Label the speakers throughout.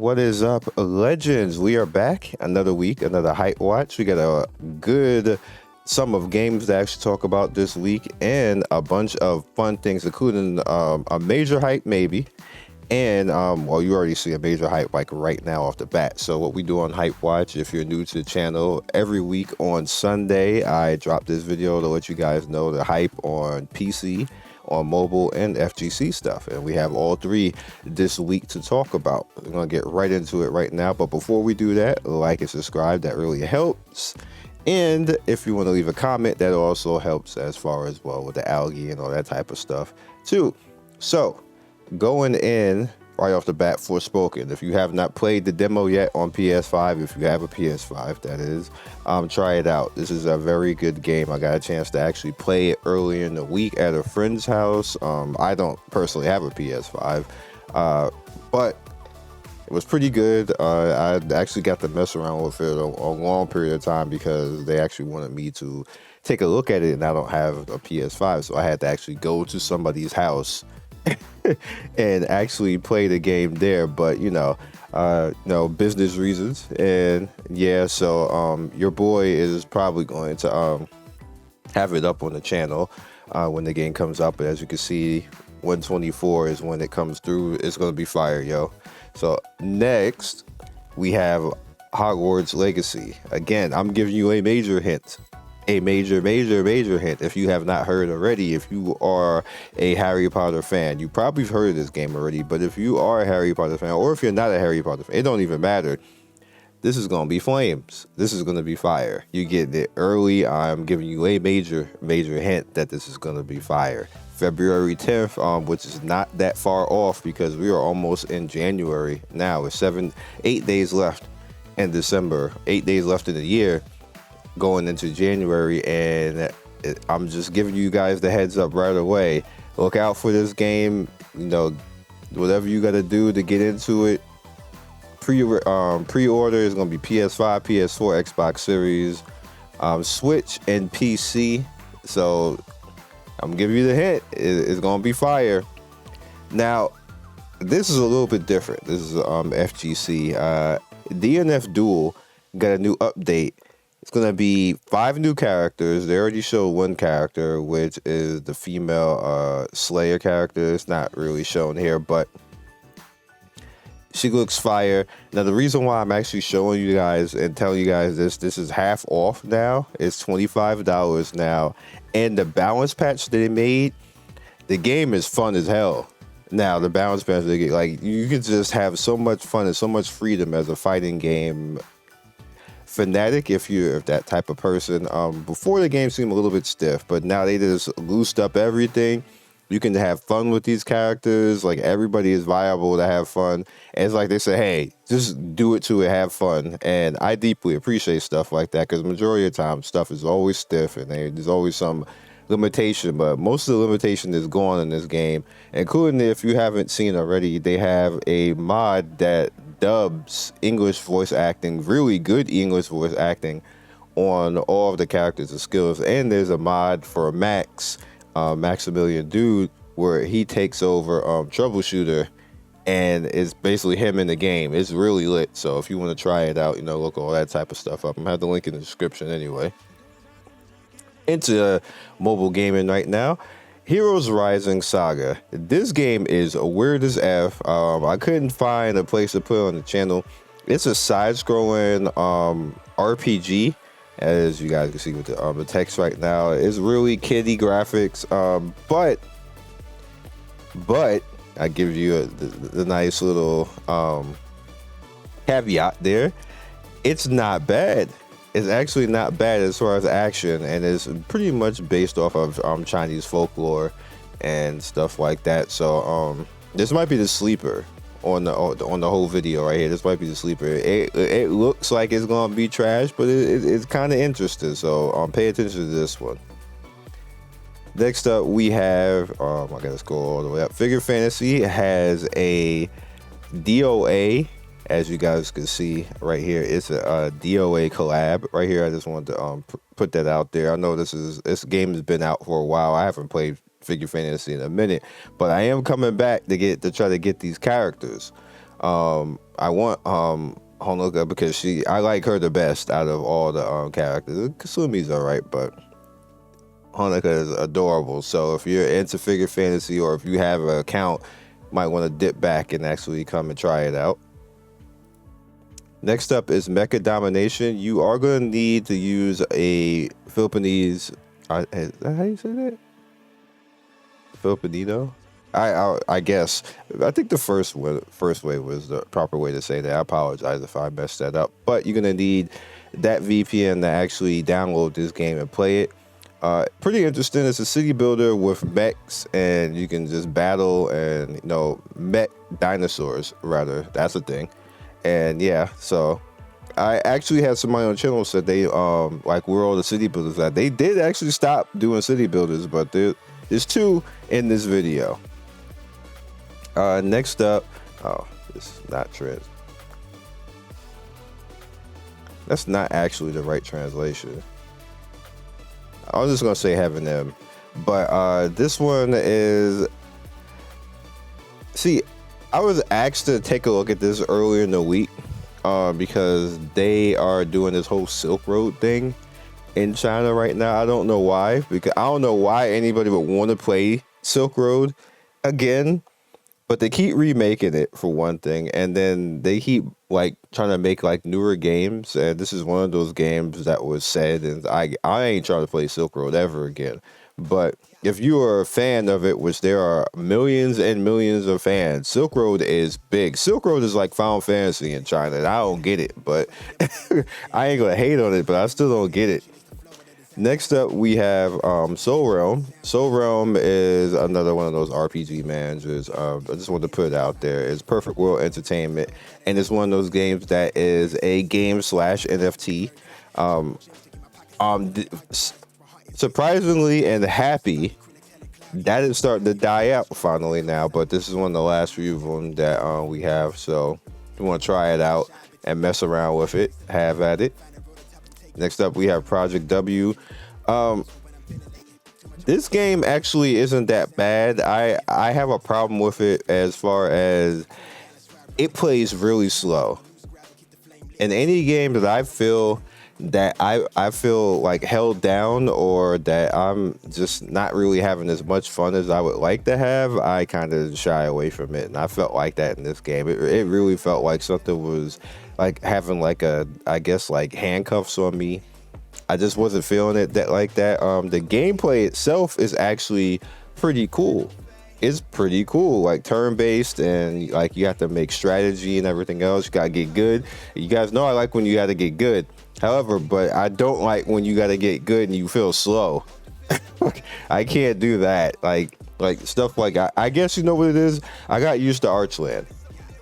Speaker 1: What is up, legends? We are back another week, another HypeWatch. We got a good sum of games to actually talk about this week, and a bunch of fun things, including a major hype maybe, and well, you already see a major hype like right now off the bat. So what we do on HypeWatch, if you're new to the channel, every week on Sunday I drop this video to let you guys know the hype on PC, on mobile, and FGC stuff, and we have all three this week to talk about. We're gonna get right into it right now, but before we do that, like and subscribe, that really helps. And if you want to leave a comment, that also helps as far as well with the algae and all that type of stuff too. So going in right off the bat, Forspoken. If you have not played the demo yet on PS5, if you have a PS5 that is, try it out. This is a very good game. I got a chance to actually play it earlier in the week at a friend's house. I don't personally have a PS5, but it was pretty good. I actually got to mess around with it a long period of time because they actually wanted me to take a look at it, and I don't have a PS5, so I had to actually go to somebody's house and actually play the game there. But you know, business reasons, and yeah, so your boy is probably going to have it up on the channel when the game comes up. But as you can see, 124 is when it comes through. It's going to be fire, yo. So next we have Hogwarts Legacy. Again, I'm giving you a major hint. A major hint. If you have not heard already, if you are a Harry Potter fan, you probably have heard of this game already. But if you are a Harry Potter fan, or if you're not a Harry Potter fan, it don't even matter. This is gonna be flames. This is gonna be fire. You get it early. I'm giving you a major hint that this is gonna be fire. February 10th, which is not that far off because we are almost in January now. It's 8 days left in December, 8 days left in the year, going into January, and I'm just giving you guys the heads up right away. Look out for this game. You know, whatever you got to do to get into it. Pre-order is going to be PS5, PS4, Xbox Series, Switch, and PC. So I'm giving you the hint. It's going to be fire. Now, this is a little bit different. This is FGC. DNF Duel got a new update. It's going to be 5 new characters. They already showed one character, which is the female Slayer character. It's not really shown here, but she looks fire. Now, the reason why I'm actually showing you guys and telling you guys this is half off now. It's $25 now. And the balance patch that they made, the game is fun as hell. Now, the balance patch, like, you can just have so much fun and so much freedom as a fighting game fanatic, if that type of person. Before, the game seemed a little bit stiff, but now they just loosed up everything. You can have fun with these characters. Like, everybody is viable to have fun. And it's like they say, hey, just do it to it, have fun. And I deeply appreciate stuff like that, because majority of the time stuff is always stiff and there's always some limitation, but most of the limitation is gone in this game, including, if you haven't seen already, they have a mod that dubs English voice acting, really good English voice acting on all of the characters and skills. And there's a mod for Max, Maximilian Dude, where he takes over Troubleshooter, and it's basically him in the game. It's really lit. So if you want to try it out, look all that type of stuff up. I'm gonna have the link in the description anyway. Into mobile gaming right now, Heroes Rising Saga. This game is weird as F. I couldn't find a place to put it on the channel. It's a side-scrolling RPG, as you guys can see with the text right now. It's really kiddie graphics, but I give you the nice little caveat there. It's not bad. It's actually not bad as far as action, and it's pretty much based off of Chinese folklore and stuff like that. So this might be the sleeper on the whole video right here. This might be the sleeper. It looks like it's gonna be trash, but it's kind of interesting. So pay attention to this one. Next up, we have I gotta scroll all the way up. Figure Fantasy has a DOA. As you guys can see right here, it's a DOA collab right here. I just wanted to put that out there. I know this game has been out for a while. I haven't played Figure Fantasy in a minute, but I am coming back to try to get these characters. I want Honoka because I like her the best out of all the characters. Kasumi's alright, but Honoka is adorable. So if you're into figure fantasy or if you have an account, might want to dip back and actually come and try it out. Next up is Mecca Domination. You are going to need to use a Filipinese. Is that how you say that? Filipinino? I guess. I think the first way was the proper way to say that. I apologize if I messed that up. But you're going to need that VPN to actually download this game and play it. Pretty interesting. It's a city builder with mechs, and you can just battle and mech dinosaurs. Rather, that's a thing. And yeah, so I actually had somebody on the channel said they like where all the city builders at. They did actually stop doing city builders, but there's 2 in this video. Next up, it's not trans. That's not actually the right translation. I was just gonna say Heaven M, but this one is. See, I was asked to take a look at this earlier in the week because they are doing this whole Silk Road thing in China right now. I don't know why, because I don't know why anybody would want to play Silk Road again, but they keep remaking it for one thing, and then they keep like trying to make like newer games, and this is one of those games that was said, and I ain't trying to play Silk Road ever again. But if you are a fan of it, which there are millions and millions of fans, Silk Road is big. Silk Road is like Final Fantasy in China, and I don't get it, but I ain't gonna hate on it, but I still don't get it. Next up, we have Soul Realm. Soul Realm is another one of those RPG managers. I just wanted to put it out there. It's Perfect World Entertainment, and it's one of those games that is a game/NFT. Surprisingly and happy that is starting to die out finally now, but this is one of the last few of them that we have. So if you want to try it out and mess around with it, have at it. Next up, we have Project W. This game actually isn't that bad. I have a problem with it as far as it plays really slow. In any game that I feel like held down, or that I'm just not really having as much fun as I would like to have, I kind of shy away from it. And I felt like that in this game. It really felt like something was like having like like handcuffs on me. I just wasn't feeling it like that. The gameplay itself is actually pretty cool. It's pretty cool, like turn-based, and like you have to make strategy and everything else. You gotta get good. You guys know I like when you gotta get good. However, but I don't like when you gotta get good and you feel slow. I can't do that. Like stuff like I guess you know what it is. I got used to Archland.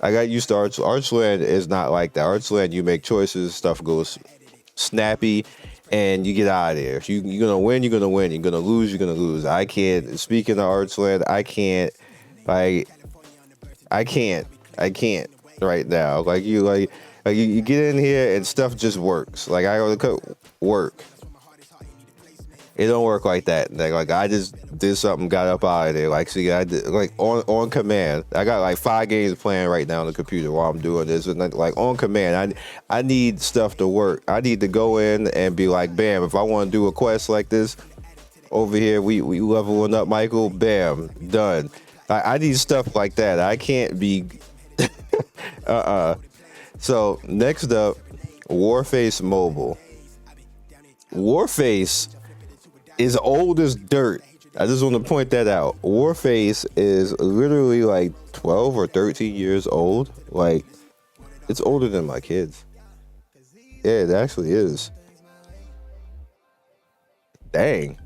Speaker 1: Archland is not like that. Archland, you make choices, stuff goes snappy, and you get out of there. If you're gonna win, you're gonna win. You're gonna lose, you're gonna lose. I can't. Speaking of Archland, I can't right now. Like you get in here and stuff just works. Like I go to work. It don't work like that. Like I just did something, got up out of there. Like see, I did like on command. I got like 5 games playing right now on the computer while I'm doing this, and like on command. I need stuff to work. I need to go in and be like, bam. If I want to do a quest like this over here, we leveling up, Michael. Bam, done. I need stuff like that. I can't be. So next up, Warface Mobile. Warface is old as dirt. I just want to point that out. Warface is literally like 12 or 13 years old. Like, it's older than my kids. Yeah, it actually is. Dang.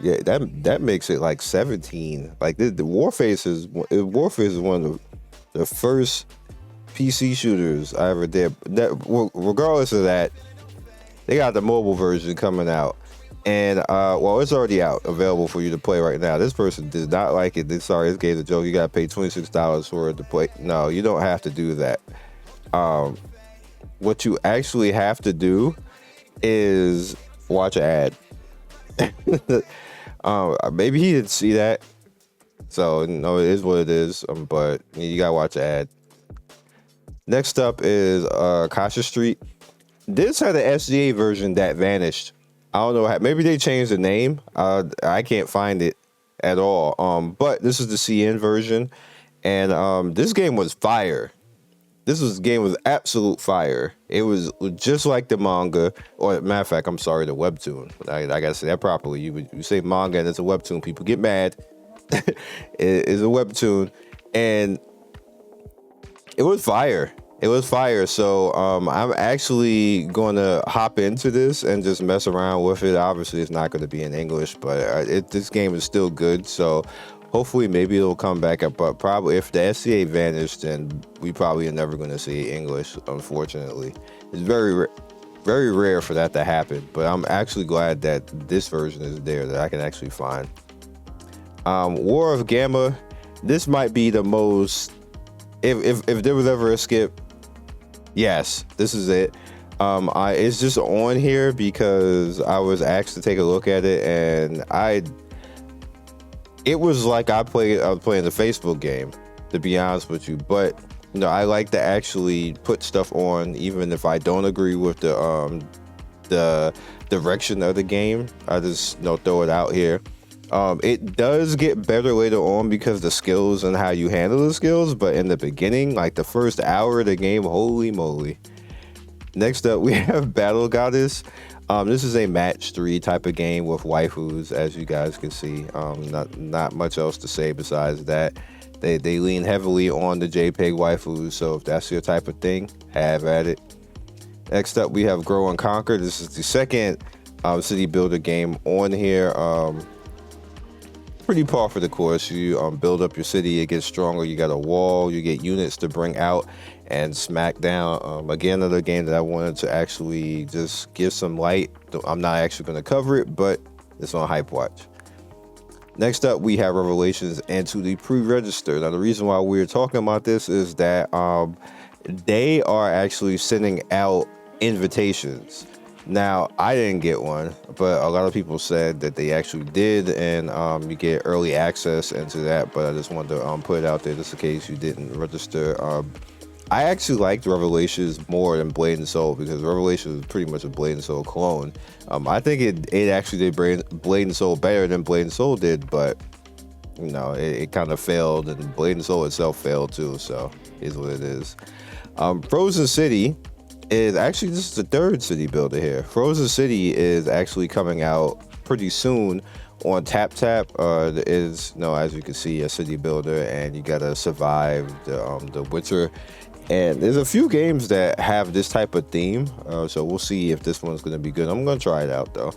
Speaker 1: Yeah, that makes it like 17. Like the Warface is one of the first PC shooters I ever did. Regardless of that, they got the mobile version coming out, and well, it's already out, available for you to play right now. This person did not like it. Sorry, this game's a joke. You gotta pay $26 for it to play. No, you don't have to do that. What you actually have to do is watch an ad. Maybe he didn't see that. So it is what it is. But you gotta watch the ad. Next up is Kasha Street. This had an SGA version that vanished. I don't know how. Maybe they changed the name. I can't find it at all. But this is the CN version, and this game was fire. This game was absolute fire. It was just like the manga, or matter of fact, I'm sorry, the webtoon. I gotta say that properly. You say manga and it's a webtoon, people get mad. It's a webtoon, and it was fire. It was fire. So I'm actually going to hop into this and just mess around with it. Obviously, it's not going to be in English, but this game is still good. So hopefully, maybe it'll come back up. But probably if the SCA vanished, then we probably are never going to see English, unfortunately. It's very rare for that to happen. But I'm actually glad that this version is there, that I can actually find. War of Gamma. This might be the most... If there was ever a skip, yes, this is it. It's just on here because I was asked to take a look at it, and it was like I was playing the Facebook game, to be honest with you. But I like to actually put stuff on, even if I don't agree with the direction of the game. I just throw it out here. It does get better later on because the skills and how you handle the skills, but in the beginning, like the first hour of the game, holy moly. Next up, we have Battle Goddess. This is a match 3 type of game with waifus, as you guys can see. Not much else to say besides that. They lean heavily on the JPEG waifus, so if that's your type of thing, have at it. Next up, we have Grow and Conquer. This is the second city builder game on here. Pretty par for the course. You build up your city, it gets stronger. You got a wall, you get units to bring out and smack down. Again, another game that I wanted to actually just give some light. I'm not actually going to cover it, but it's on HypeWatch. Next up, we have Revelations into the pre-register. Now, the reason why we're talking about this is that they are actually sending out invitations. Now, I didn't get one, but a lot of people said that they actually did, and you get early access into that, but I just wanted to put it out there just in case you didn't register. I actually liked Revelations more than Blade and Soul, because Revelations is pretty much a Blade and Soul clone. I think it actually did Blade and Soul better than Blade and Soul did, but it kind of failed, and Blade and Soul itself failed too, so it is what it is. Frozen City is actually, this is the third city builder here. Frozen City is actually coming out pretty soon on TapTap. Is as you can see, a city builder, and you gotta survive the winter. And there's a few games that have this type of theme, so we'll see if this one's gonna be good. I'm gonna try it out though.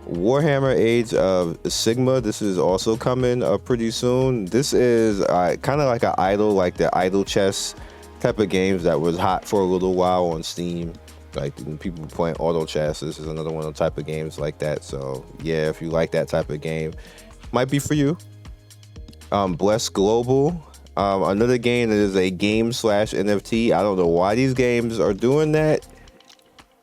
Speaker 1: Warhammer Age of Sigma. This is also coming pretty soon. This is kind of like an idle, like the idle chess type of games that was hot for a little while on Steam. Like people playing auto chess. This is another one of the type of games like that. So yeah, if you like that type of game, might be for you. Bless Global. Another game that is a game / NFT. I don't know why these games are doing that.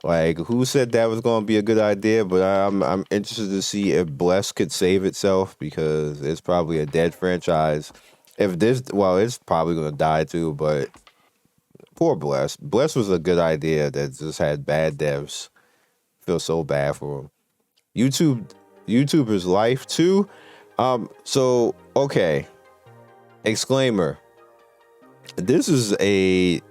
Speaker 1: Like, who said that was going to be a good idea? But I'm interested to see if Bless could save itself, because it's probably a dead franchise. It's probably going to die too, but poor Bless. Bless was a good idea that just had bad devs. Feel so bad for him. YouTuber's Life too. So, okay. Exclaimer. This is a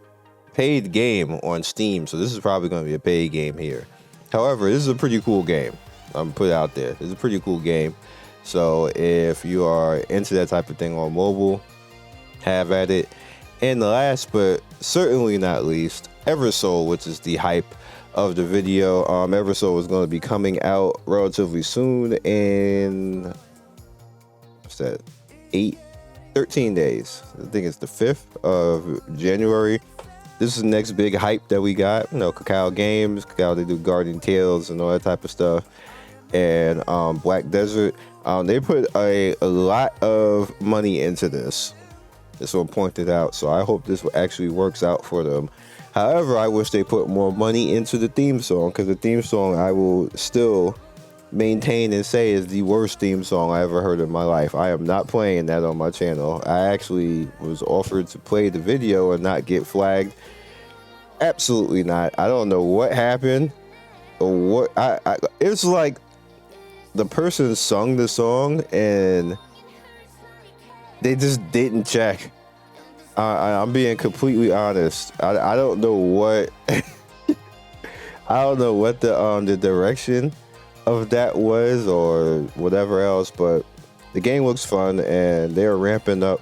Speaker 1: paid game on Steam, so this is probably going to be a paid game here. However, this is a pretty cool game. I'm put it out there. It's a pretty cool game. So if you are into that type of thing on mobile, have at it. And last but certainly not least, Eversoul, which is the hype of the video. Eversoul is going to be coming out relatively soon in 13 days. I think it's the 5th of January. This is the next big hype that we got. Kakao Games, they do Guardian Tales and all that type of stuff. And Black Desert, they put a lot of money into this. This one pointed out, so I hope this actually works out for them. However, I wish they put more money into the theme song, because the theme song, I will still maintain and say is the worst theme song I ever heard in my life. I am not playing that on my channel. I actually was offered to play the video and not get flagged. Absolutely not. I don't know what happened or what. It's like the person sung the song and they just didn't check. I'm being completely honest. I don't know what I don't know what the direction of that was or whatever else, but the game looks fun and they're ramping up.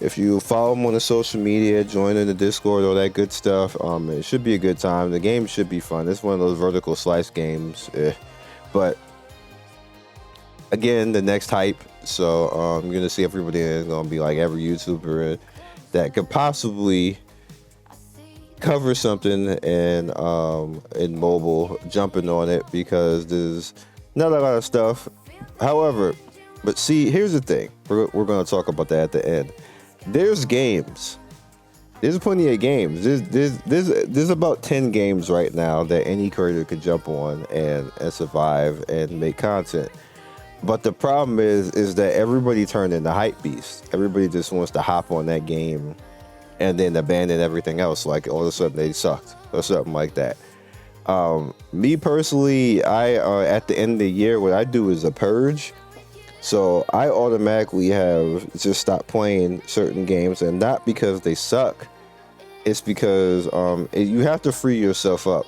Speaker 1: If you follow them on the social media, join in the Discord, all that good stuff, it should be a good time. The game should be fun. It's one of those vertical slice games, but again, the next hype. So you're gonna see everybody is gonna be like every YouTuber that could possibly cover something in mobile, jumping on it because there's not a lot of stuff. However, but see, here's the thing. We're gonna talk about that at the end. There's games. There's plenty of games. There's about 10 games right now that any creator could jump on and survive and make content. But the problem is that everybody turned into hype beasts. Everybody just wants to hop on that game and then abandon everything else. Like all of a sudden they sucked or something like that. Me personally, I at the end of the year, what I do is a purge. So I automatically have just stopped playing certain games, and not because they suck. It's because you have to free yourself up.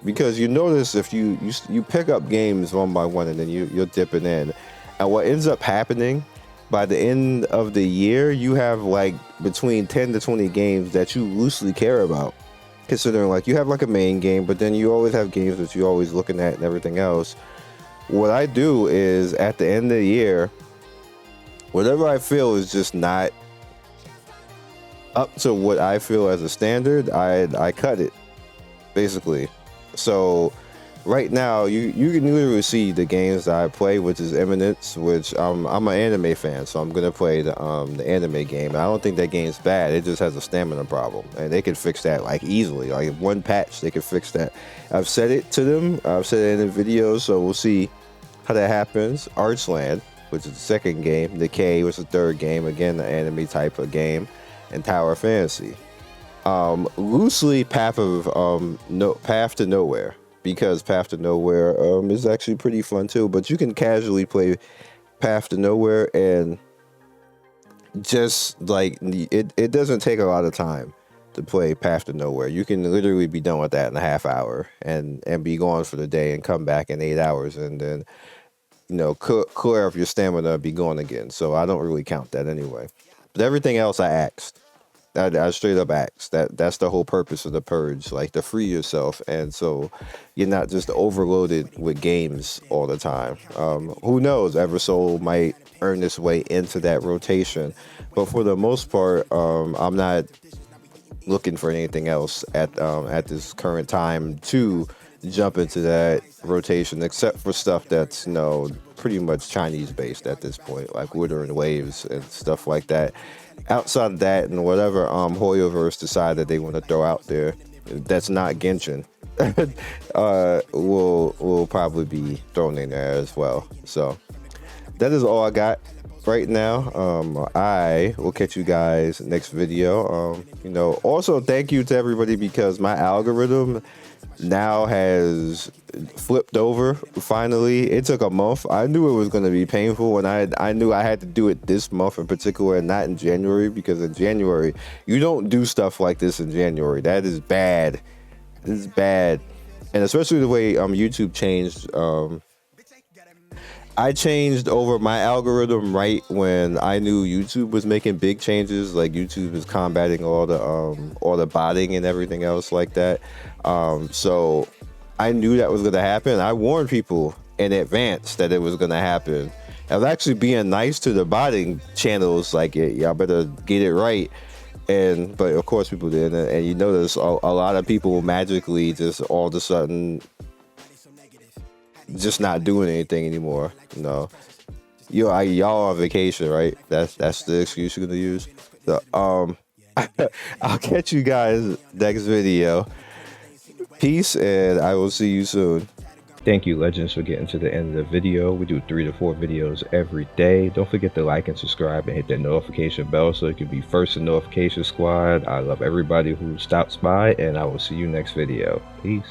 Speaker 1: Because you notice if you pick up games one by one and then you're dipping in, and what ends up happening by the end of the year, you have like between 10 to 20 games that you loosely care about. Considering like you have like a main game, but then you always have games that you're always looking at and everything else. What I do is at the end of the year, whatever I feel is just not up to what I feel as a standard, I cut it, basically. So right now, you can literally see the games that I play, which is Eminence, which I'm an anime fan, so I'm gonna play the anime game. And I don't think that game's bad. It just has a stamina problem, and they can fix that like easily. Like one patch, they can fix that. I've said it to them. I've said it in the videos, so we'll see how that happens. Archland, which is the second game. Decay was the third game. Again, the anime type of game, and Tower Fantasy. Loosely Path to Nowhere, because Path to Nowhere is actually pretty fun too. But you can casually play Path to Nowhere, and just like it doesn't take a lot of time to play Path to Nowhere. You can literally be done with that in a half hour and be gone for the day and come back in 8 hours, and then clear off your stamina and be gone again. So I don't really count that anyway. But everything else I axed. I straight up axed. That's the whole purpose of the purge, like to free yourself, and so you're not just overloaded with games all the time. Who knows? Eversoul might earn its way into that rotation, but for the most part, I'm not looking for anything else at this current time to jump into that rotation, except for stuff that's pretty much Chinese based at this point, like Wuthering Waves and stuff like that. Outside of that, and whatever Hoyoverse decide that they want to throw out there, that's not Genshin, will probably be thrown in there as well. So that is all I got right now. I will catch you guys next video. Also thank you to everybody, because my algorithm now has flipped over finally. It took a month. I knew it was going to be painful, and I knew I had to do it this month in particular and not in January, because in January you don't do stuff like this in January. That is bad. This is bad. And especially the way YouTube changed. I changed over my algorithm right when I knew YouTube was making big changes. Like YouTube is combating all the botting and everything else like that. So I knew that was going to happen. I warned people in advance that it was going to happen. I was actually being nice to the botting channels, like, y'all better get it right. But of course people didn't. And you notice a lot of people magically just all of a sudden just not doing anything anymore. Y'all on vacation, right? That's the excuse you're gonna use. So I'll catch you guys next video. Peace, and I will see you soon. Thank you, Legends, for getting to the end of the video. We do 3 to 4 videos every day. Don't forget to like and subscribe and hit that notification bell so you can be first in notification squad. I love everybody who stops by, and I will see you next video. Peace.